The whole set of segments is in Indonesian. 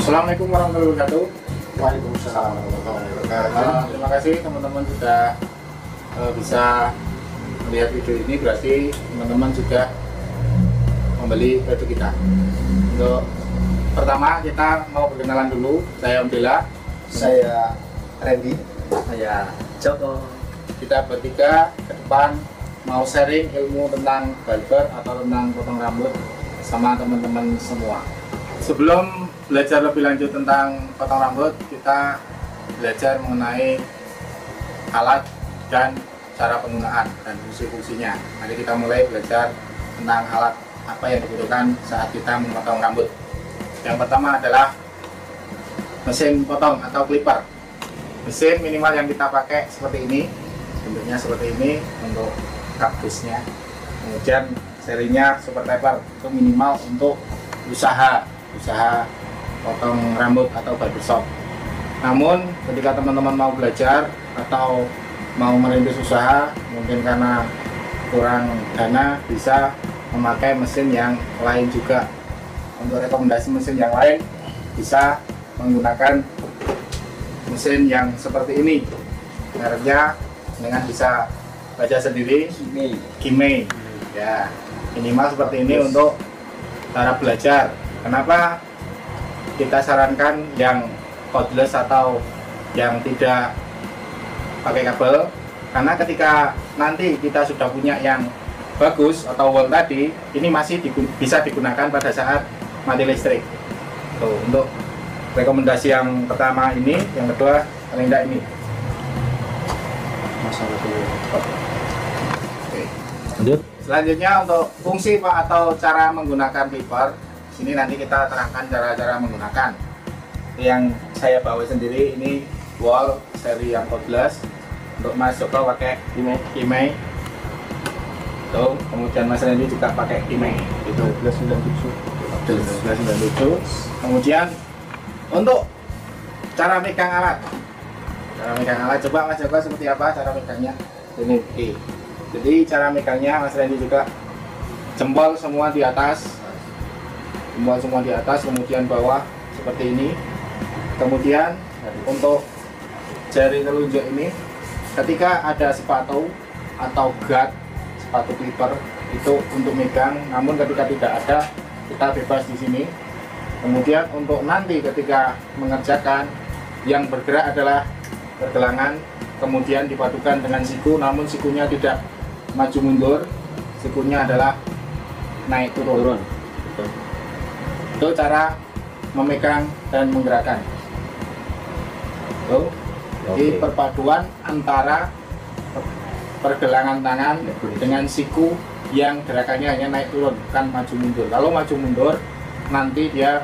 Assalamualaikum warahmatullahi wabarakatuh. Waalaikumsalam warahmatullahi wabarakatuh. Terima kasih teman-teman sudah bisa melihat video ini, berarti teman-teman juga membeli produk kita. Untuk pertama kita mau perkenalan dulu. Saya Om Bella, Saya Randy, saya Joko. kita bertiga ke depan mau sharing ilmu tentang barber atau tentang potong rambut sama teman-teman semua. Sebelum belajar lebih lanjut tentang potong rambut, kita belajar mengenai alat dan cara penggunaan dan fungsi-fungsinya. Mari kita mulai belajar tentang alat apa yang dibutuhkan saat kita memotong rambut. Yang pertama adalah mesin potong atau clipper. Mesin minimal yang kita pakai seperti ini, bentuknya seperti ini untuk kaktusnya. Kemudian serinya super taper, itu minimal untuk usaha potong rambut atau barbershop. Namun ketika teman-teman mau belajar atau mau merintis usaha, mungkin karena kurang dana, bisa memakai mesin yang lain juga. Untuk rekomendasi mesin yang lain, bisa menggunakan mesin yang seperti ini. Mereknya dengan bisa baca sendiri, Kimei. Ya, minimal seperti ini untuk cara belajar. Kenapa kita sarankan yang cordless atau yang tidak pakai kabel? Karena ketika nanti kita sudah punya yang bagus atau wall tadi, ini masih bisa digunakan pada saat mati listrik. Tuh, untuk rekomendasi yang pertama ini, yang kedua paling tidak ini. Masalah dulu. Oke. Lanjut. Selanjutnya untuk fungsi Pak atau cara menggunakan clipper. Sini nanti kita terangkan cara-cara menggunakan. Yang saya bawa sendiri ini wall seri yang cordless. Untuk Mas Joko pakai Kimei. Tuh, kemudian Mas Randy juga pakai Kimei. Itu 1297. Kemudian untuk cara megang alat. Coba Mas Joko seperti apa cara megangnya? Ini. Jadi cara megangnya Mas Randy juga jempol semua di atas, kemudian bawah seperti ini. Kemudian untuk jari telunjuk ini, ketika ada sepatu atau guard, sepatu clipper itu untuk megang. Namun ketika tidak ada, kita bebas di sini. Kemudian untuk nanti ketika mengerjakan, yang bergerak adalah pergelangan, kemudian dipadukan dengan siku, namun sikunya tidak maju mundur, sikunya adalah naik turun. Itu cara memegang dan menggerakkan. Tuh, jadi perpaduan antara pergelangan tangan dengan siku yang gerakannya hanya naik turun, bukan maju mundur. Kalau maju mundur, nanti dia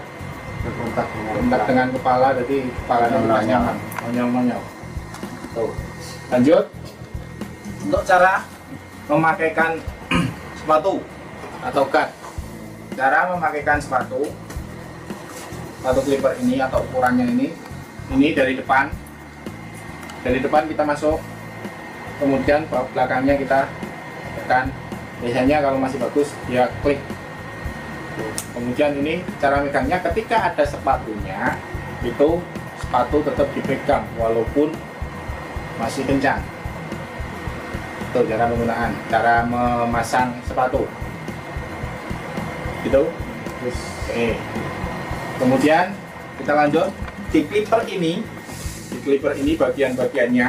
berkontak dengan kepala, jadi kepalanya monyong-monyong. Tuh, lanjut. Untuk cara memakaikan sepatu atau guard. Cara memakaikan sepatu clipper ini atau ukurannya ini dari depan. Dari depan kita masuk, kemudian belakangnya kita tekan. Biasanya kalau masih bagus dia klik. Kemudian ini cara megangnya, ketika ada sepatunya, itu sepatu tetap dipegang walaupun masih kencang. Itu cara penggunaan, cara memasang sepatu. Gitu. Oke. Kemudian kita lanjut di clipper ini. Di clipper ini bagian-bagiannya,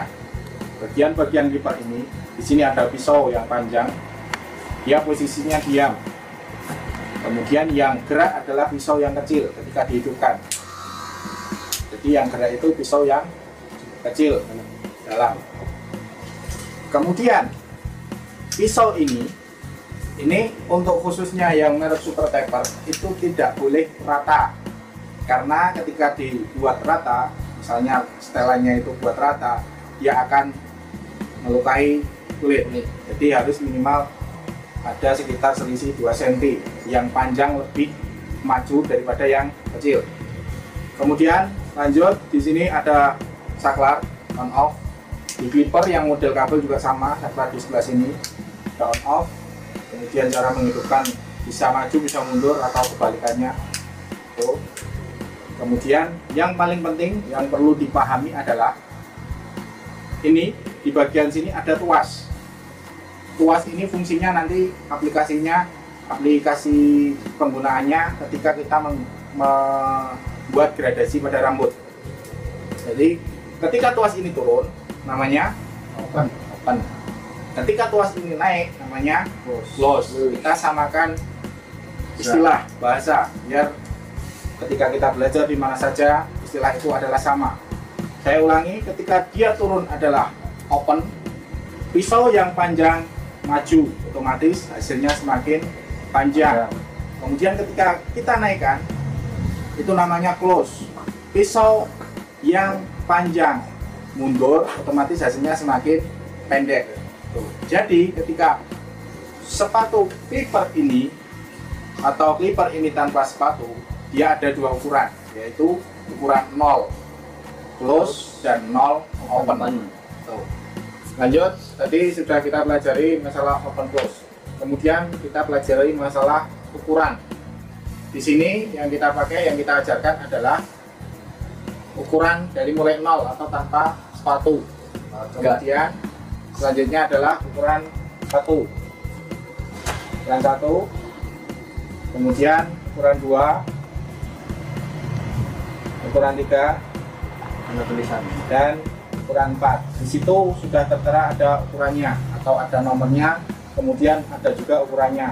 bagian clipper ini, di sini ada pisau yang panjang. Dia posisinya diam. Kemudian yang gerak adalah pisau yang kecil ketika dihidupkan. Jadi yang gerak itu pisau yang kecil dalam. Kemudian pisau ini untuk khususnya yang merek super taper itu tidak boleh rata, karena ketika dibuat rata, misalnya setelannya itu buat rata, dia akan melukai kulit. Jadi harus minimal ada sekitar selisih 2 cm, yang panjang lebih maju daripada yang kecil. Kemudian lanjut, di sini ada saklar on off. Di clipper yang model kabel juga sama, saklar di sebelah sini ada on off. Kemudian cara menghidupkan bisa maju, bisa mundur atau kebalikannya. Tuh. Kemudian yang paling penting yang perlu dipahami adalah ini di bagian sini ada tuas. Tuas ini fungsinya nanti aplikasi penggunaannya ketika kita membuat gradasi pada rambut. Jadi ketika tuas ini turun namanya open. Ketika tuas ini naik namanya close. Kita samakan istilah bahasa biar ketika kita belajar di mana saja istilah itu adalah sama. Saya ulangi, ketika dia turun adalah open, pisau yang panjang maju, otomatis hasilnya semakin panjang. Kemudian ketika kita naikkan itu namanya close, pisau yang panjang mundur, otomatis hasilnya semakin pendek. Jadi ketika sepatu clipper ini atau clipper ini tanpa sepatu, dia ada dua ukuran, yaitu ukuran 0 close dan 0 open. Lanjut, tadi sudah kita pelajari masalah open close. Kemudian kita pelajari masalah ukuran. Di sini yang kita pakai, yang kita ajarkan adalah ukuran dari mulai 0 atau tanpa sepatu. Kemudian selanjutnya adalah ukuran 1. Ukuran 1. Kemudian ukuran 2. Ukuran 3. Ada tulisan. Dan ukuran 4. Di situ sudah tertera ada ukurannya atau ada nomornya, kemudian ada juga ukurannya.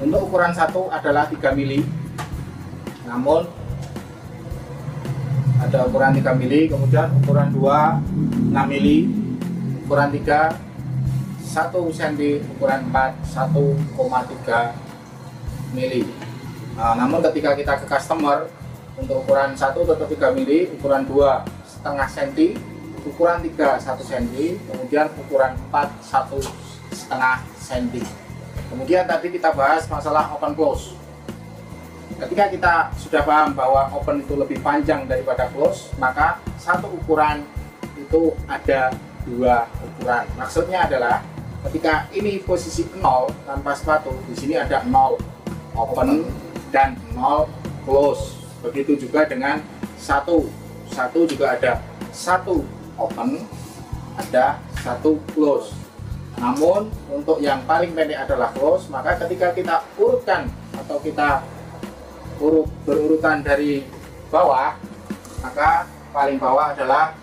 Untuk ukuran 1 adalah 3 mili. Namun ada ukuran 3 mili, kemudian ukuran 2 6 mili, ukuran 3 1 cm, ukuran 4 1,3 mili. Namun ketika kita ke customer untuk ukuran 1 tetap 3 mili, ukuran 2 setengah cm, ukuran 3 1 cm, kemudian ukuran 4 1,5 cm. Kemudian tadi kita bahas masalah open close. Ketika kita sudah paham bahwa open itu lebih panjang daripada close, maka satu ukuran itu ada dua ukuran. Maksudnya adalah ketika ini posisi 0 tanpa sepatu, di sini ada 0 open dan 0 close. Begitu juga dengan 1 juga ada 1 open, ada 1 close. Namun untuk yang paling pendek adalah close, maka ketika kita urutkan atau kita berurutan dari bawah, maka paling bawah adalah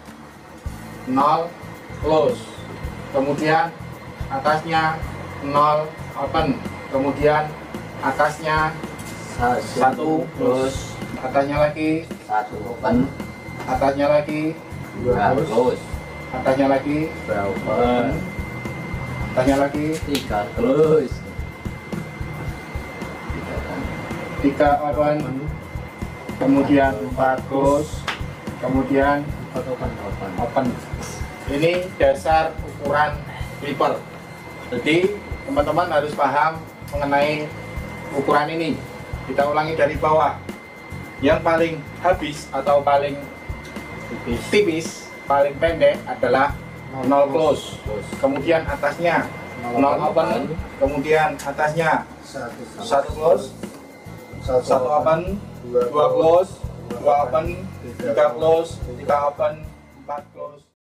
0 close, kemudian atasnya 0 open, kemudian atasnya 1 close, atasnya lagi 1 open, atasnya lagi 2 close, atasnya lagi 2 open, atasnya lagi 3 close, 3 open, kemudian 4 close, kemudian open. Ini dasar ukuran clipper. Jadi teman-teman harus paham mengenai ukuran ini. Kita ulangi dari bawah. Yang paling habis atau paling tipis, paling pendek adalah 0 close. Kemudian atasnya 0 open, kemudian atasnya 1 close, 1 open, 2 close, 2 open, 3 close, 3 open, 4 close.